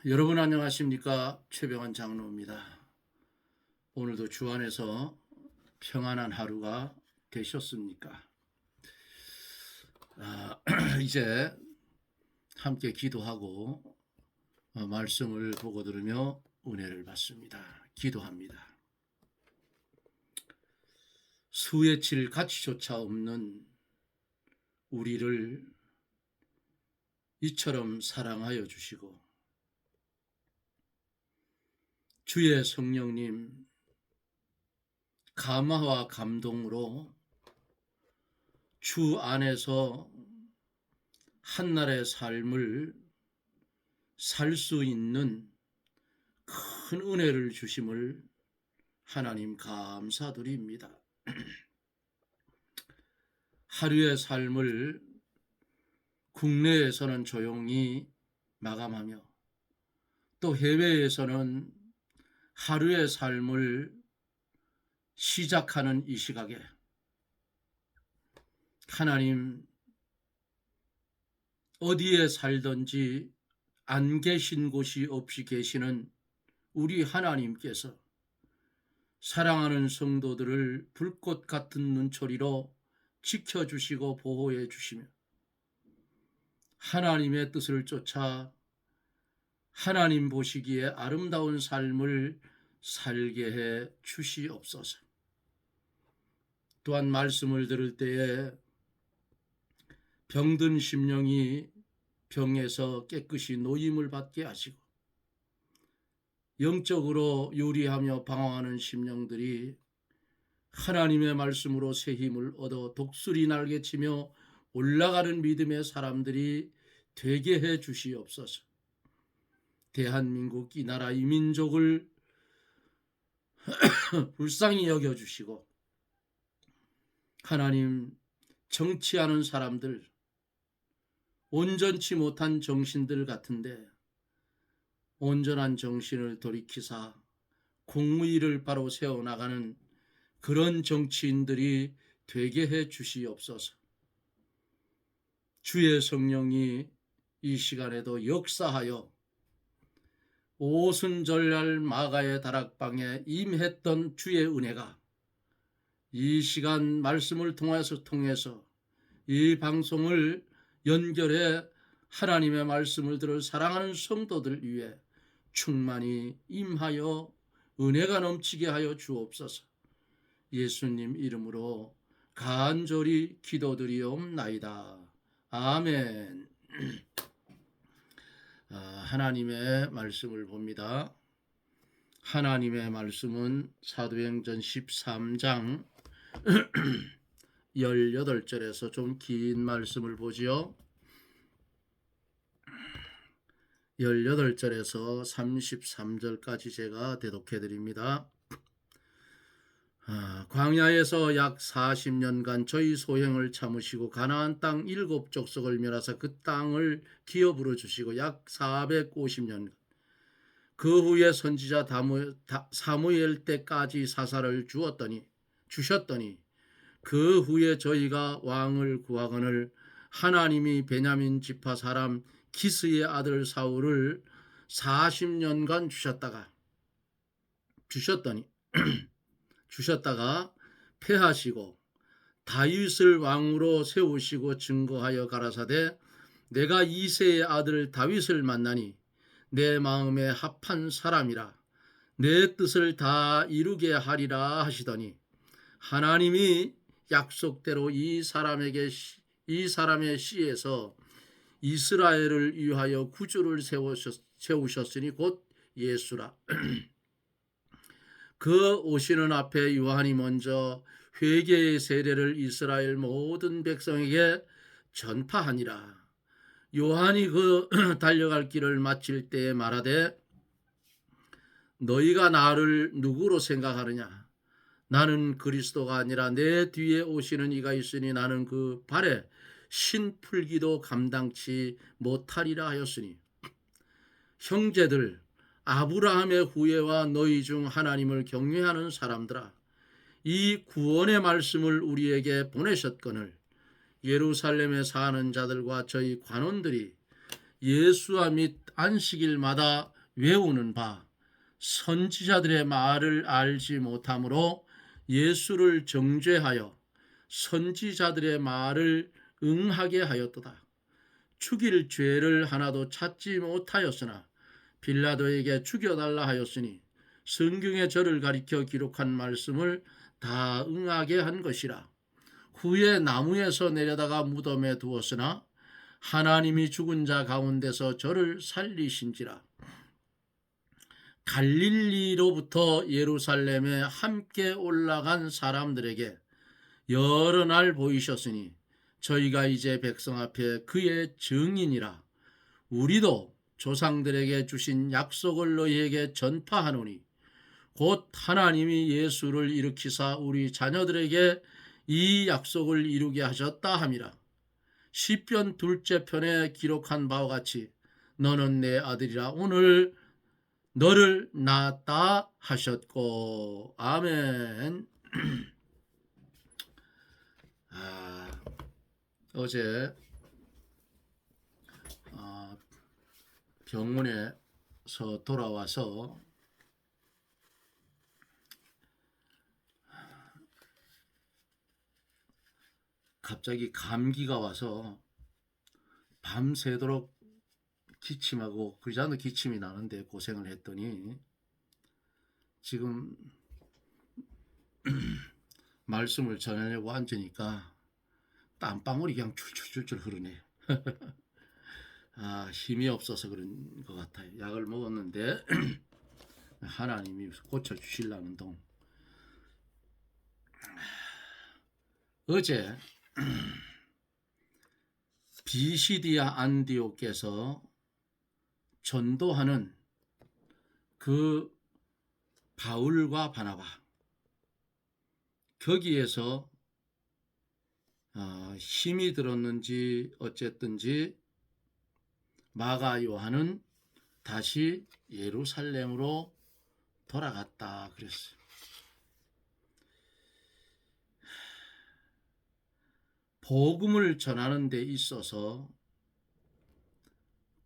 여러분 안녕하십니까? 최병환 장로입니다. 오늘도 주 안에서 평안한 하루가 되셨습니까? 이제 함께 기도하고 말씀을 보고 들으며 은혜를 받습니다. 기도합니다. 수에칠 가치조차 없는 우리를 이처럼 사랑하여 주시고 주의 성령님 감화와 감동으로 주 안에서 한날의 삶을 살 수 있는 큰 은혜를 주심을 하나님 감사드립니다. 하루의 삶을 국내에서는 조용히 마감하며 또 해외에서는 하루의 삶을 시작하는 이 시각에 하나님 어디에 살든지 안 계신 곳이 없이 계시는 우리 하나님께서 사랑하는 성도들을 불꽃 같은 눈초리로 지켜주시고 보호해 주시며 하나님의 뜻을 쫓아 하나님 보시기에 아름다운 삶을 살게 해 주시옵소서. 또한 말씀을 들을 때에 병든 심령이 병에서 깨끗이 노임을 받게 하시고 영적으로 요리하며 방황하는 심령들이 하나님의 말씀으로 새 힘을 얻어 독수리 날개치며 올라가는 믿음의 사람들이 되게 해 주시옵소서. 대한민국 이 나라 이 민족을 불쌍히 여겨주시고 하나님 정치하는 사람들 온전치 못한 정신들 같은데 온전한 정신을 돌이키사 공의를 바로 세워나가는 그런 정치인들이 되게 해 주시옵소서. 주의 성령이 이 시간에도 역사하여 오순절날 마가의 다락방에 임했던 주의 은혜가 이 시간 말씀을 통해서 이 방송을 연결해 하나님의 말씀을 들을 사랑하는 성도들 위해 충만히 임하여 은혜가 넘치게 하여 주옵소서. 예수님 이름으로 간절히 기도드리옵나이다. 아멘. 하나님의 말씀을 봅니다. 하나님의 말씀은 사도행전 13장 18절에서 좀 긴 말씀을 보지요. 18절에서 33절까지 제가 대독해 드립니다. 광야에서 약 40년간 저희 소행을 참으시고 가나안 땅 7족속을 멸하사 그 땅을 기업으로 주시고 약 450년간 그 후에 선지자 사무엘 때까지 사사를 주셨더니 그 후에 저희가 왕을 구하거늘 하나님이 베냐민 지파 사람 기스의 아들 사울을 40년간 주셨다가 패하시고 다윗을 왕으로 세우시고 증거하여 가라사대 내가 이새의 아들 다윗을 만나니 내 마음에 합한 사람이라 내 뜻을 다 이루게 하리라 하시더니 하나님이 약속대로 이 사람의 씨에서 이스라엘을 위하여 구주를 세우셨으니 곧 예수라. 그 오시는 앞에 요한이 먼저 회개의 세례를 이스라엘 모든 백성에게 전파하니라. 요한이 그 달려갈 길을 마칠 때에 말하되 너희가 나를 누구로 생각하느냐? 나는 그리스도가 아니라 내 뒤에 오시는 이가 있으니 나는 그 발에 신 풀기도 감당치 못하리라 하였으니 형제들 아브라함의 후예와 너희 중 하나님을 경외하는 사람들아 이 구원의 말씀을 우리에게 보내셨거늘 예루살렘에 사는 자들과 저희 관원들이 예수와 및 안식일마다 외우는 바 선지자들의 말을 알지 못함으로 예수를 정죄하여 선지자들의 말을 응하게 하였도다. 죽일 죄를 하나도 찾지 못하였으나 빌라도에게 죽여달라 하였으니 성경에 저를 가리켜 기록한 말씀을 다 응하게 한 것이라. 후에 나무에서 내려다가 무덤에 두었으나 하나님이 죽은 자 가운데서 저를 살리신지라. 갈릴리로부터 예루살렘에 함께 올라간 사람들에게 여러 날 보이셨으니 저희가 이제 백성 앞에 그의 증인이라. 우리도 조상들에게 주신 약속을 너희에게 전파하노니 곧 하나님이 예수를 일으키사 우리 자녀들에게 이 약속을 이루게 하셨다 함이라. 시편 둘째 편에 기록한 바와 같이 너는 내 아들이라 오늘 너를 낳았다 하셨고. 아멘. 어제 병원에서 돌아와서 갑자기 감기가 와서 밤새도록 기침하고 그러지 않아도 기침이 나는데 고생을 했더니 지금 말씀을 전하려고 앉으니까 땀방울이 그냥 줄줄줄줄 흐르네. 힘이 없어서 그런 것 같아요. 약을 먹었는데 하나님이 고쳐주시려는 동. 어제 비시디아 안디옥께서 전도하는 그 바울과 바나바, 거기에서 힘이 들었는지 어쨌든지 마가 요한은 다시 예루살렘으로 돌아갔다 그랬어요. 복음을 전하는 데 있어서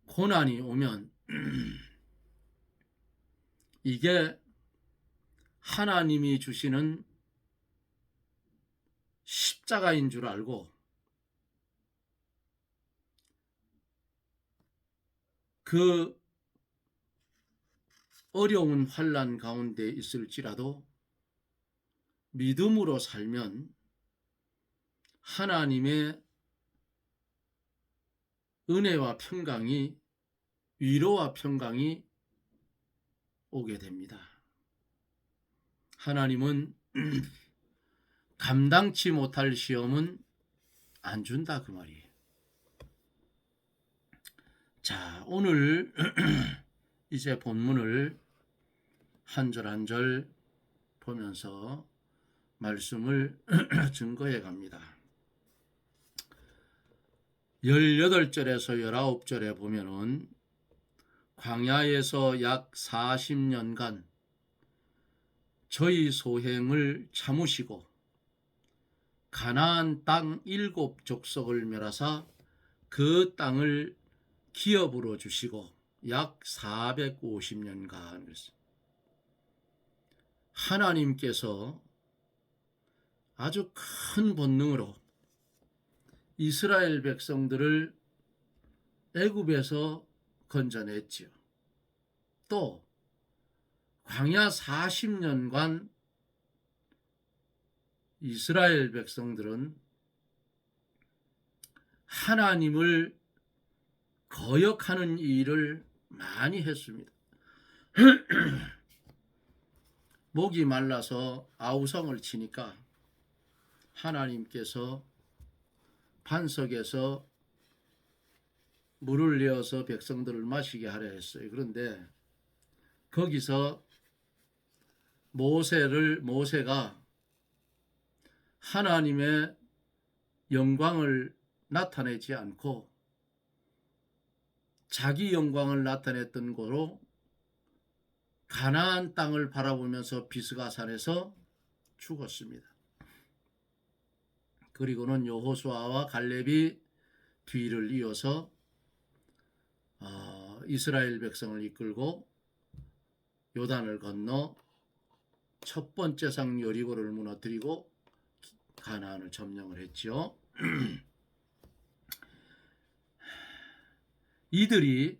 고난이 오면 이게 하나님이 주시는 십자가인 줄 알고 그 어려운 환난 가운데 있을지라도 믿음으로 살면 하나님의 은혜와 평강이, 위로와 평강이 오게 됩니다. 하나님은 감당치 못할 시험은 안 준다 그 말이에요. 자, 오늘 이제 본문을 한 절 한 절 보면서 말씀을 증거해 갑니다. 18절에서 19절에 보면은 광야에서 약 40년간 저희 소행을 참으시고 가나안 땅 7족속을 멸하사 그 땅을 기업으로 주시고 약 450년간 하나님께서 아주 큰 본능으로 이스라엘 백성들을 애굽에서 건져냈지요. 또 광야 40년간 이스라엘 백성들은 하나님을 거역하는 일을 많이 했습니다. 목이 말라서 아우성을 치니까 하나님께서 반석에서 물을 내어서 백성들을 마시게 하려 했어요. 그런데 거기서 모세가 하나님의 영광을 나타내지 않고 자기 영광을 나타냈던 거로 가나안 땅을 바라보면서 비스가산에서 죽었습니다. 그리고는 여호수아와 갈렙이 뒤를 이어서 이스라엘 백성을 이끌고 요단을 건너 첫 번째 성 여리고를 무너뜨리고 가나안을 점령을 했죠. 이들이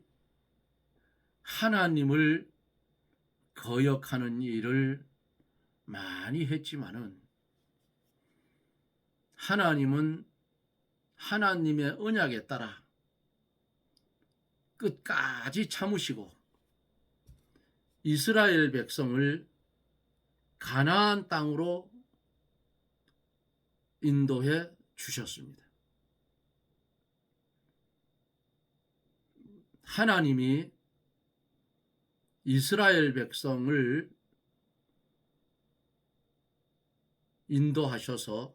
하나님을 거역하는 일을 많이 했지만은 하나님은 하나님의 언약에 따라 끝까지 참으시고 이스라엘 백성을 가나안 땅으로 인도해 주셨습니다. 하나님이 이스라엘 백성을 인도하셔서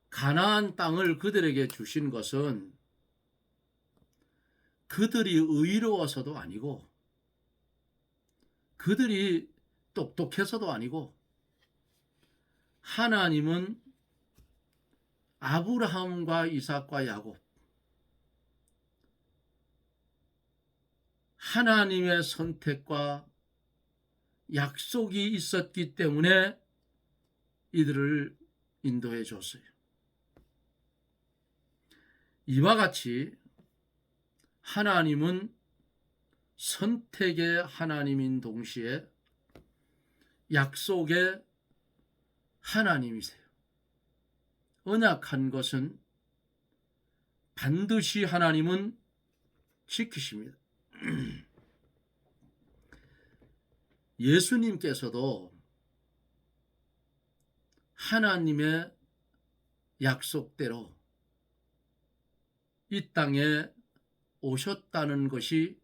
가나안 땅을 그들에게 주신 것은 그들이 의로워서도 아니고 그들이 똑똑해서도 아니고 하나님은 아브라함과 이삭과 야곱 하나님의 선택과 약속이 있었기 때문에 이들을 인도해 줬어요. 이와 같이 하나님은 선택의 하나님인 동시에 약속의 하나님이세요. 언약한 것은 반드시 하나님은 지키십니다. 예수님께서도 하나님의 약속대로 이 땅에 오셨다는 것을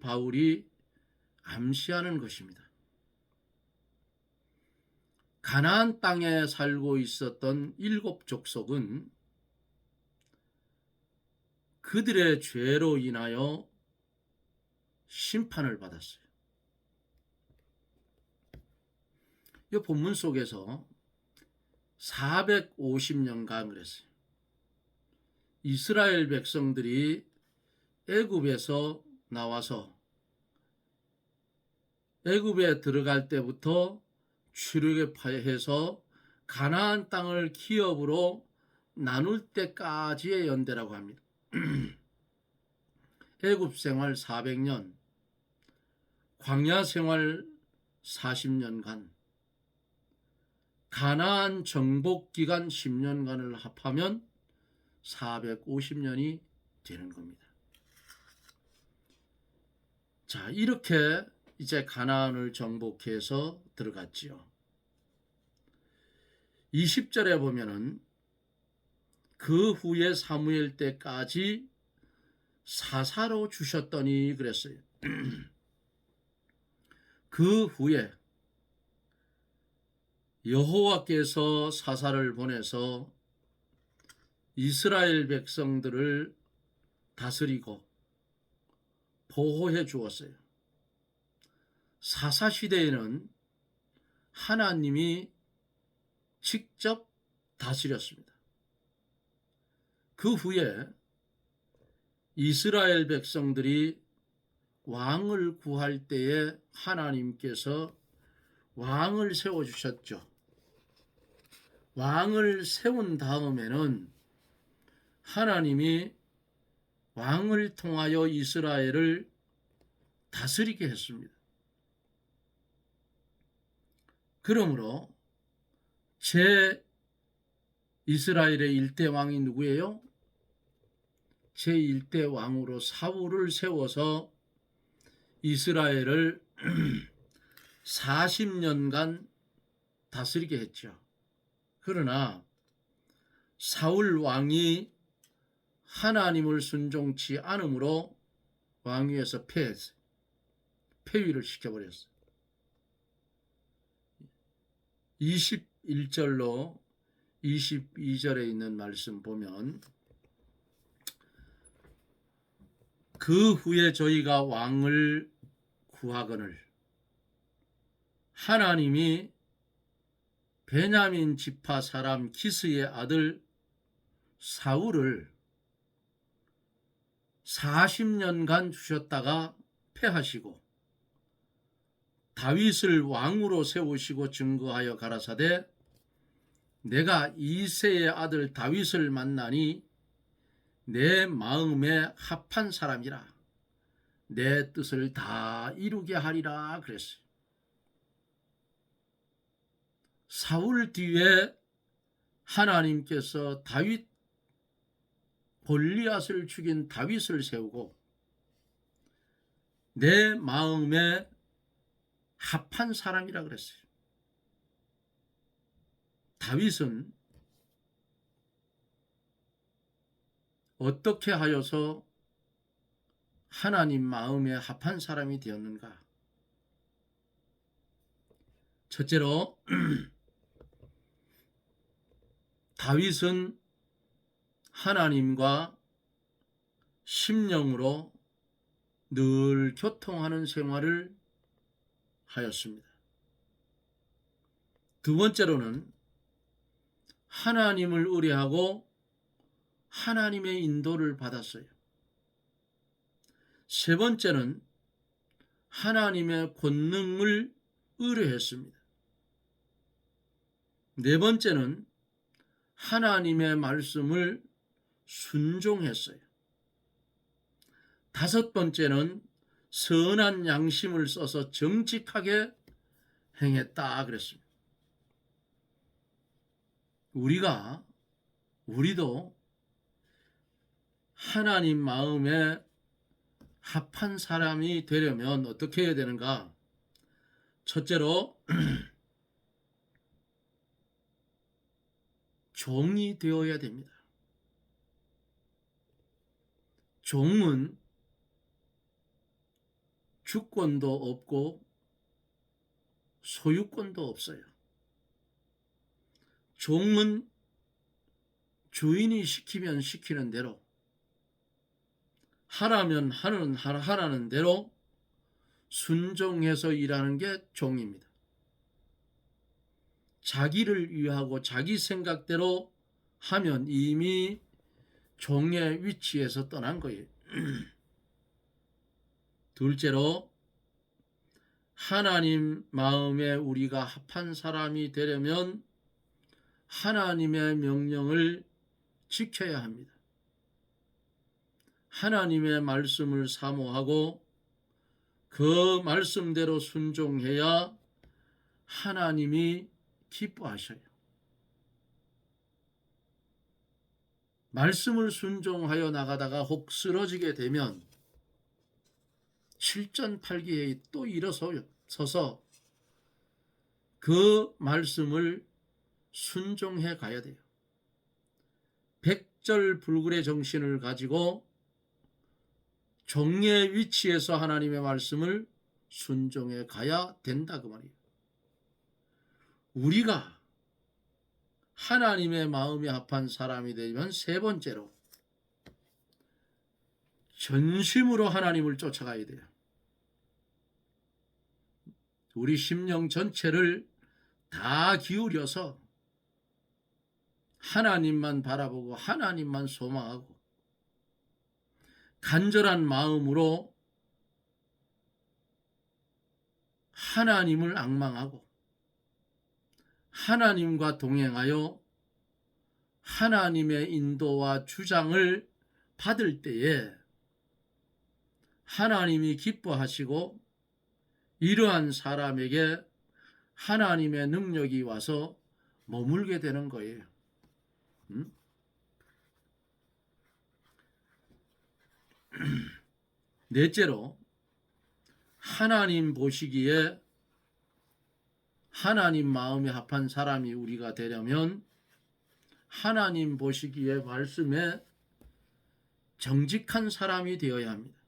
바울이 암시하는 것입니다. 가나안 땅에 살고 있었던 7 족속은 그들의 죄로 인하여 심판을 받았어요. 이 본문 속에서 450년간 그랬어요. 이스라엘 백성들이 애굽에서 나와서 애굽에 들어갈 때부터 출애굽해서 가나안 땅을 기업으로 나눌 때까지의 연대라고 합니다. 애굽 생활 400년, 광야 생활 40년간, 가나안 정복 기간 10년간을 합하면 450년이 되는 겁니다. 자, 이렇게 이제 가나안을 정복해서 들어갔지요. 20절에 보면은 그 후에 사무엘 때까지 사사로 주셨더니 그랬어요. 그 후에 여호와께서 사사를 보내서 이스라엘 백성들을 다스리고 보호해 주었어요. 사사 시대에는 하나님이 직접 다스렸습니다. 그 후에 이스라엘 백성들이 왕을 구할 때에 하나님께서 왕을 세워주셨죠. 왕을 세운 다음에는 하나님이 왕을 통하여 이스라엘을 다스리게 했습니다. 그러므로 제 이스라엘의 1대 왕이 누구예요? 제 1대 왕으로 사울을 세워서 이스라엘을 40년간 다스리게 했죠. 그러나 사울 왕이 하나님을 순종치 않으므로 왕위에서 폐위를 시켜버렸어요. 21절로 22절에 있는 말씀 보면 그 후에 저희가 왕을 구하거늘 하나님이 베냐민 지파 사람 기스의 아들 사울을 40년간 주셨다가 패하시고 다윗을 왕으로 세우시고 증거하여 가라사대 내가 이새의 아들 다윗을 만나니 내 마음에 합한 사람이라 내 뜻을 다 이루게 하리라 그랬어요. 사울 뒤에 하나님께서 골리앗을 죽인 다윗을 세우고 내 마음에 합한 사람이라 그랬어요. 다윗은 어떻게 하여서 하나님 마음에 합한 사람이 되었는가? 첫째로 다윗은 하나님과 심령으로 늘 교통하는 생활을 하였습니다. 두 번째로는 하나님을 의뢰하고 하나님의 인도를 받았어요. 세 번째는 하나님의 권능을 의뢰했습니다. 네 번째는 하나님의 말씀을 순종했어요. 다섯 번째는 선한 양심을 써서 정직하게 행했다 그랬습니다. 우리도 하나님 마음에 합한 사람이 되려면 어떻게 해야 되는가? 첫째로 종이 되어야 됩니다. 종은 주권도 없고 소유권도 없어요. 종은 주인이 시키면 시키는 대로 하라면 하라는 대로 순종해서 일하는 게 종입니다. 자기를 위하고 자기 생각대로 하면 이미 종의 위치에서 떠난 거예요. 둘째로 하나님 마음에 우리가 합한 사람이 되려면 하나님의 명령을 지켜야 합니다. 하나님의 말씀을 사모하고 그 말씀대로 순종해야 하나님이 기뻐하셔요. 말씀을 순종하여 나가다가 혹 쓰러지게 되면 칠전팔기에 또 일어서서 그 말씀을 순종해 가야 돼요. 백절불굴의 정신을 가지고 종의 위치에서 하나님의 말씀을 순종해 가야 된다 그 말이에요. 우리가 하나님의 마음에 합한 사람이 되면 세 번째로 전심으로 하나님을 쫓아가야 돼요. 우리 심령 전체를 다 기울여서 하나님만 바라보고 하나님만 소망하고 간절한 마음으로 하나님을 앙망하고 하나님과 동행하여 하나님의 인도와 주장을 받을 때에 하나님이 기뻐하시고 이러한 사람에게 하나님의 능력이 와서 머물게 되는 거예요. 넷째로 하나님 보시기에 하나님 마음에 합한 사람이 우리가 되려면 하나님 보시기에 말씀에 정직한 사람이 되어야 합니다.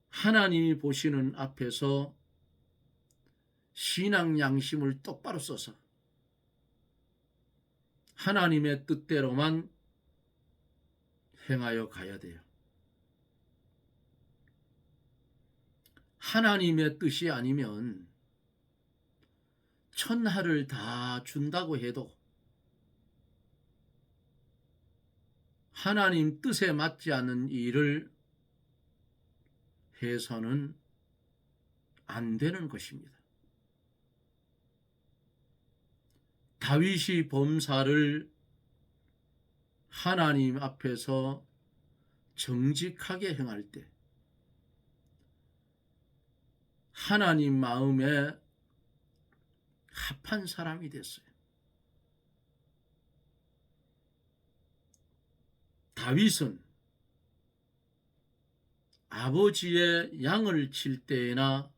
하나님이 보시는 앞에서 신앙 양심을 똑바로 써서 하나님의 뜻대로만 행하여 가야 돼요. 하나님의 뜻이 아니면 천하를 다 준다고 해도 하나님 뜻에 맞지 않는 일을 해서는 안 되는 것입니다. 다윗이 범사를 하나님 앞에서 정직하게 행할 때 하나님 마음에 합한 사람이 됐어요. 다윗은 아버지의 양을 칠 때에나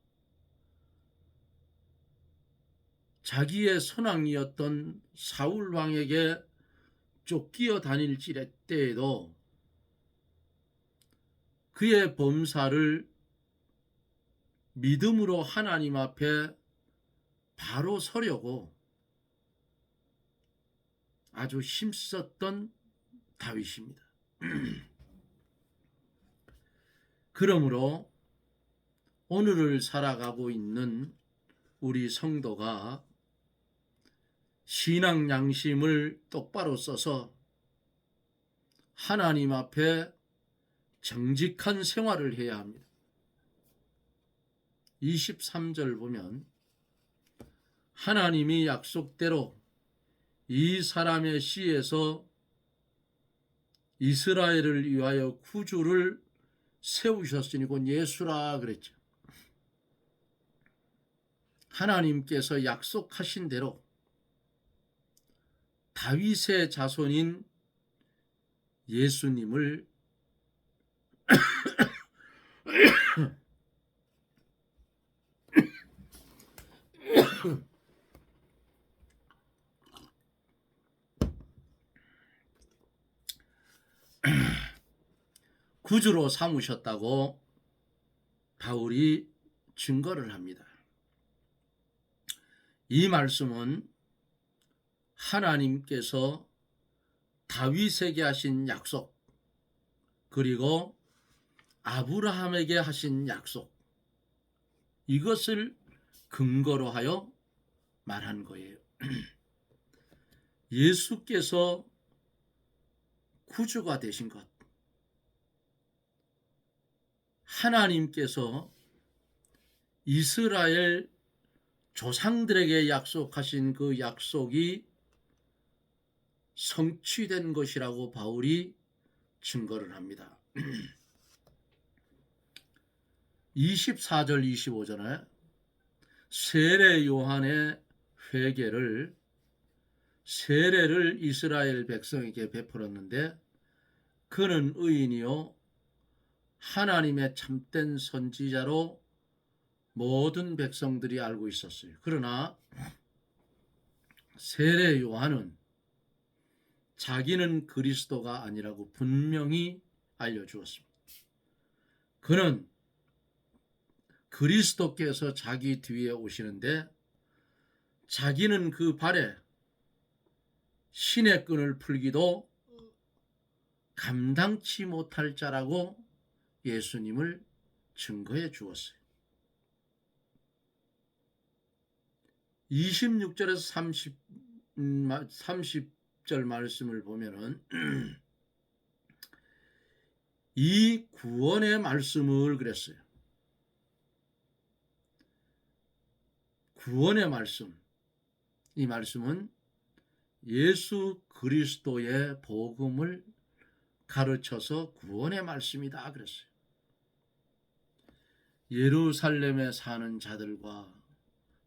자기의 선왕이었던 사울 왕에게 쫓기어 다닐 때에도 그의 범사를 믿음으로 하나님 앞에 바로 서려고 아주 힘썼던 다윗입니다. 그러므로 오늘을 살아가고 있는 우리 성도가 신앙 양심을 똑바로 써서 하나님 앞에 정직한 생활을 해야 합니다. 23절 보면 하나님이 약속대로 이 사람의 씨에서 이스라엘을 위하여 구주를 세우셨으니 곧 예수라 그랬죠. 하나님께서 약속하신 대로 다윗의 자손인 예수님을 구주로 삼으셨다고 바울이 증거를 합니다. 이 말씀은 하나님께서 다윗에게 하신 약속, 그리고 아브라함에게 하신 약속, 이것을 근거로 하여 말한 거예요. 예수께서 구주가 되신 것, 하나님께서 이스라엘 조상들에게 약속하신 그 약속이 성취된 것이라고 바울이 증거를 합니다. 24절 25절에 세례 요한의 세례를 이스라엘 백성에게 베풀었는데 그는 의인이요 하나님의 참된 선지자로 모든 백성들이 알고 있었어요. 그러나 세례 요한은 자기는 그리스도가 아니라고 분명히 알려주었습니다. 그는 그리스도께서 자기 뒤에 오시는데 자기는 그 발에 신의 끈을 풀기도 감당치 못할 자라고 예수님을 증거해 주었어요. 26절에서 30절 말씀을 보면은 이 구원의 말씀을 그랬어요. 구원의 말씀, 이 말씀은 예수 그리스도의 복음을 가르쳐서 구원의 말씀이다 그랬어요. 예루살렘에 사는 자들과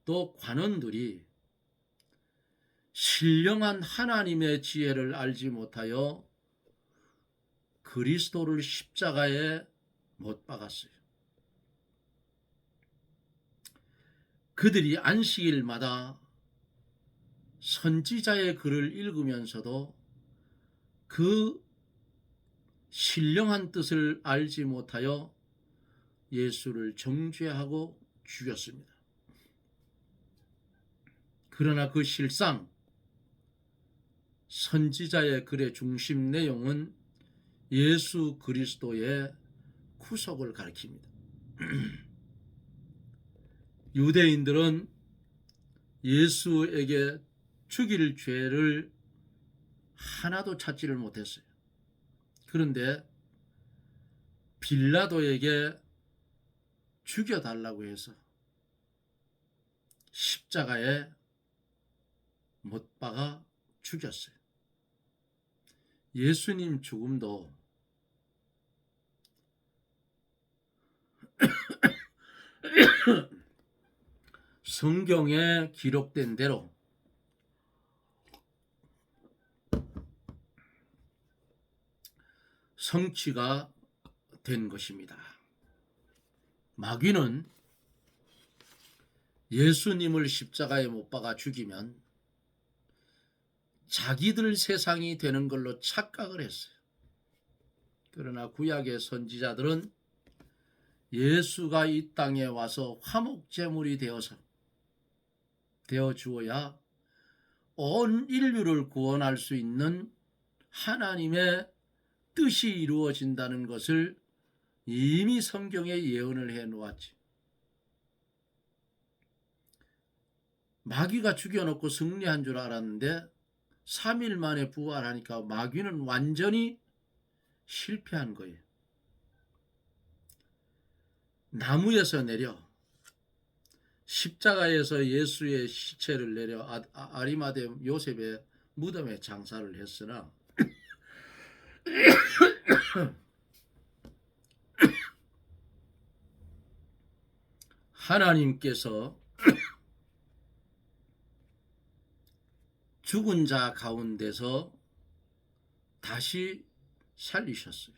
또 관원들이 신령한 하나님의 지혜를 알지 못하여 그리스도를 십자가에 못 박았어요. 그들이 안식일마다 선지자의 글을 읽으면서도 그 신령한 뜻을 알지 못하여 예수를 정죄하고 죽였습니다. 그러나 그 실상 선지자의 글의 중심 내용은 예수 그리스도의 구속을 가리킵니다. 유대인들은 예수에게 죽일 죄를 하나도 찾지를 못했어요. 그런데 빌라도에게 죽여달라고 해서 십자가에 못 박아 죽였어요. 예수님 죽음도 성경에 기록된 대로 성취가 된 것입니다. 마귀는 예수님을 십자가에 못 박아 죽이면 자기들 세상이 되는 걸로 착각을 했어요. 그러나 구약의 선지자들은 예수가 이 땅에 와서 화목제물이 되어 주어야 온 인류를 구원할 수 있는 하나님의 뜻이 이루어진다는 것을 이미 성경에 예언을 해 놓았지. 마귀가 죽여놓고 승리한 줄 알았는데 3일 만에 부활하니까 마귀는 완전히 실패한 거예요. 나무에서 내려 십자가에서 예수의 시체를 내려 아리마대 요셉의 무덤에 장사를 했으나 하나님께서 죽은 자 가운데서 다시 살리셨어요.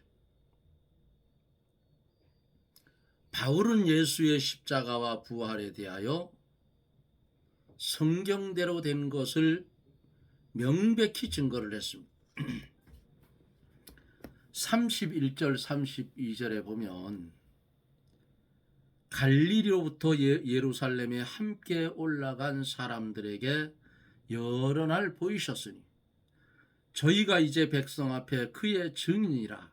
바울은 예수의 십자가와 부활에 대하여 성경대로 된 것을 명백히 증거를 했습니다. 31절 32절에 보면 갈릴리로부터 예루살렘에 함께 올라간 사람들에게 여러 날 보이셨으니 저희가 이제 백성 앞에 그의 증인이라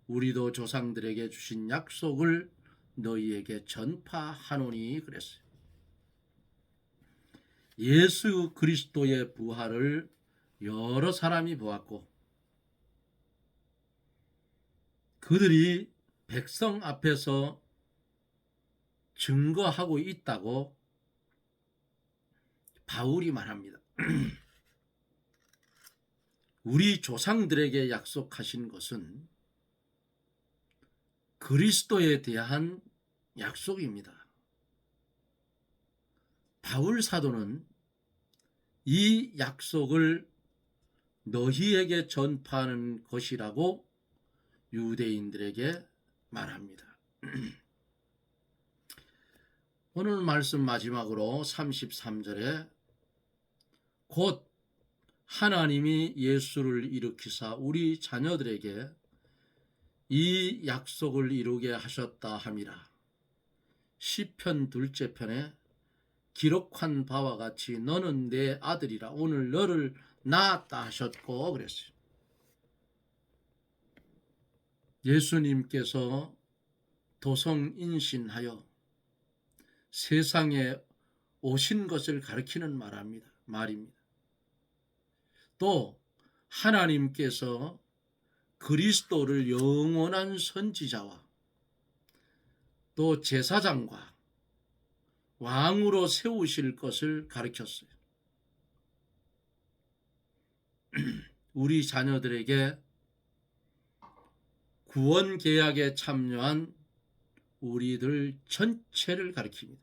우리도 조상들에게 주신 약속을 너희에게 전파하노니 그랬어요. 예수 그리스도의 부활을 여러 사람이 보았고 그들이 백성 앞에서 증거하고 있다고 바울이 말합니다. 우리 조상들에게 약속하신 것은 그리스도에 대한 약속입니다. 바울 사도는 이 약속을 너희에게 전파하는 것이라고 유대인들에게 말합니다. 오늘 말씀 마지막으로 33절에 곧 하나님이 예수를 일으키사 우리 자녀들에게 이 약속을 이루게 하셨다 함이라. 시편 2째 편에 기록한 바와 같이 너는 내 아들이라 오늘 너를 낳았다 하셨고 그랬어요. 예수님께서 도성인신하여 세상에 오신 것을 가리키는 말입니다. 또 하나님께서 그리스도를 영원한 선지자와 또 제사장과 왕으로 세우실 것을 가르쳤어요. 우리 자녀들에게 구원 계약에 참여한 우리들 전체를 가리킵니다.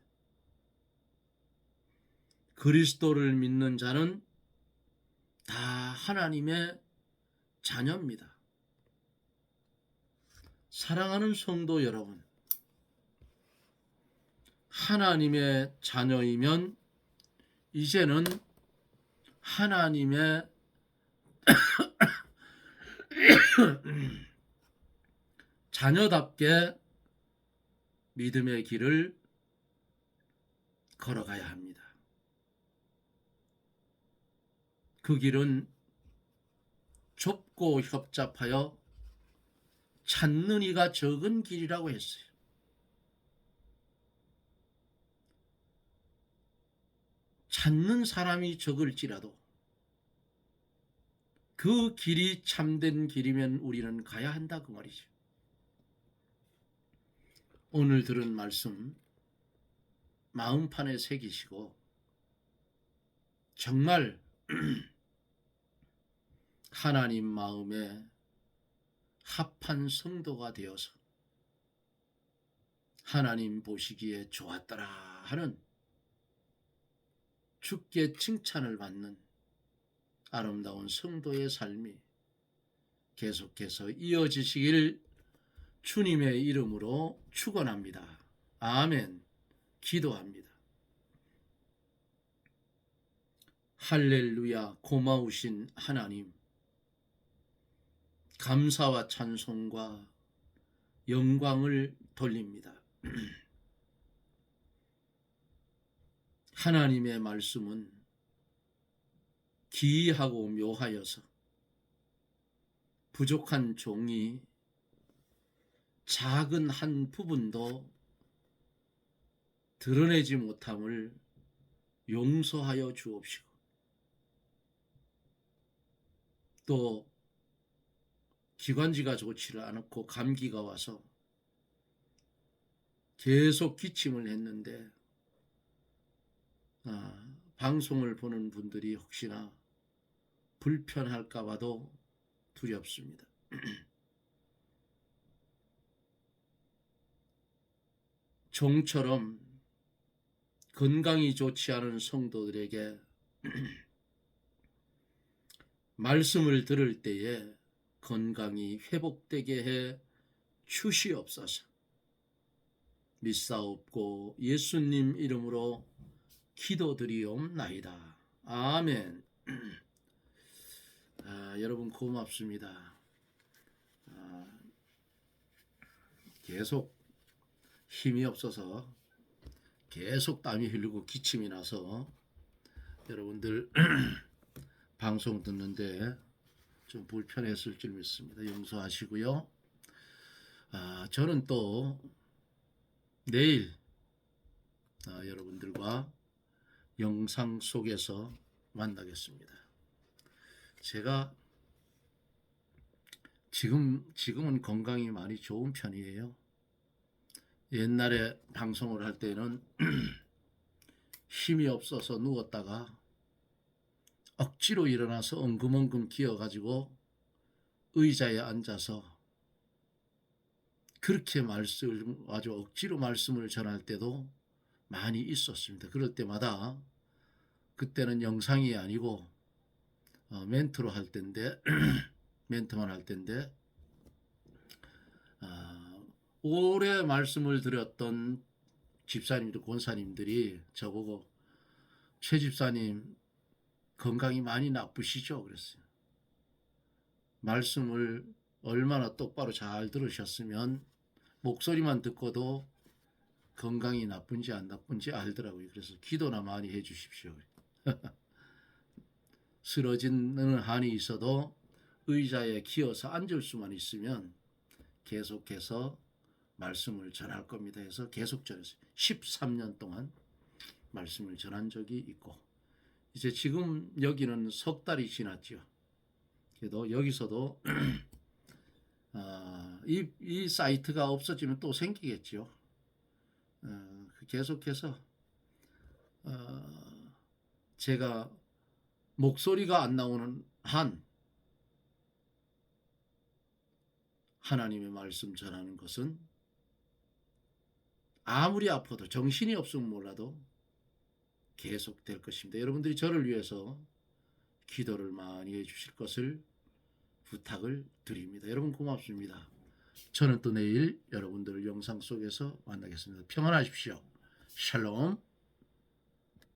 그리스도를 믿는 자는 다 하나님의 자녀입니다. 사랑하는 성도 여러분, 하나님의 자녀이면 이제는 하나님의 자녀답게 믿음의 길을 걸어가야 합니다. 그 길은 좁고 협잡하여 찾는 이가 적은 길이라고 했어요. 찾는 사람이 적을지라도 그 길이 참된 길이면 우리는 가야 한다 그 말이죠. 오늘 들은 말씀 마음판에 새기시고 정말 하나님 마음에 합한 성도가 되어서 하나님 보시기에 좋았더라 하는 주께 칭찬을 받는 아름다운 성도의 삶이 계속해서 이어지시길 주님의 이름으로 축원합니다. 아멘. 기도합니다. 할렐루야. 고마우신 하나님, 감사와 찬송과 영광을 돌립니다. 하나님의 말씀은 기이하고 묘하여서 부족한 종이 작은 한 부분도 드러내지 못함을 용서하여 주옵시고, 또 기관지가 좋지를 않고 감기가 와서 계속 기침을 했는데 방송을 보는 분들이 혹시나 불편할까 봐도 두렵습니다. 종처럼 건강이 좋지 않은 성도들에게 말씀을 들을 때에 건강이 회복되게 해 주시옵소서. 믿사옵고 예수님 이름으로 기도드리옵나이다. 아멘. 여러분 고맙습니다. 계속 힘이 없어서 계속 땀이 흐르고 기침이 나서 여러분들 방송 듣는데 좀 불편했을 줄 믿습니다. 용서하시고요. 저는 또 내일 여러분들과 영상 속에서 만나겠습니다. 제가 지금은 건강이 많이 좋은 편이에요. 옛날에 방송을 할 때는 힘이 없어서 누웠다가 억지로 일어나서 엉금엉금 기어가지고 의자에 앉아서 그렇게 아주 억지로 말씀을 전할 때도 많이 있었습니다. 그럴 때마다 그때는 영상이 아니고 멘트로 할 때인데 멘트만 할 때인데 오래 말씀을 드렸던 집사님들, 권사님들이 저보고 최 집사님 건강이 많이 나쁘시죠? 그랬어요. 말씀을 얼마나 똑바로 잘 들으셨으면 목소리만 듣고도 건강이 나쁜지 안 나쁜지 알더라고요. 그래서 기도나 많이 해 주십시오. 쓰러지는 한이 있어도 의자에 기어서 앉을 수만 있으면 계속해서 말씀을 전할 겁니다 해서 계속 전했어요. 13년 동안 말씀을 전한 적이 있고, 이제 지금 여기는 석 달이 지났죠. 그래도 여기서도 이 사이트가 없어지면 또 생기겠죠. 계속해서 제가 목소리가 안 나오는 한 하나님의 말씀 전하는 것은 아무리 아파도 정신이 없으면 몰라도 계속 될 것입니다. 여러분들이 저를 위해서 기도를 많이 해주실 것을 부탁을 드립니다. 여러분 고맙습니다. 저는 또 내일 여러분들을 영상 속에서 만나겠습니다. 평안하십시오. 샬롬.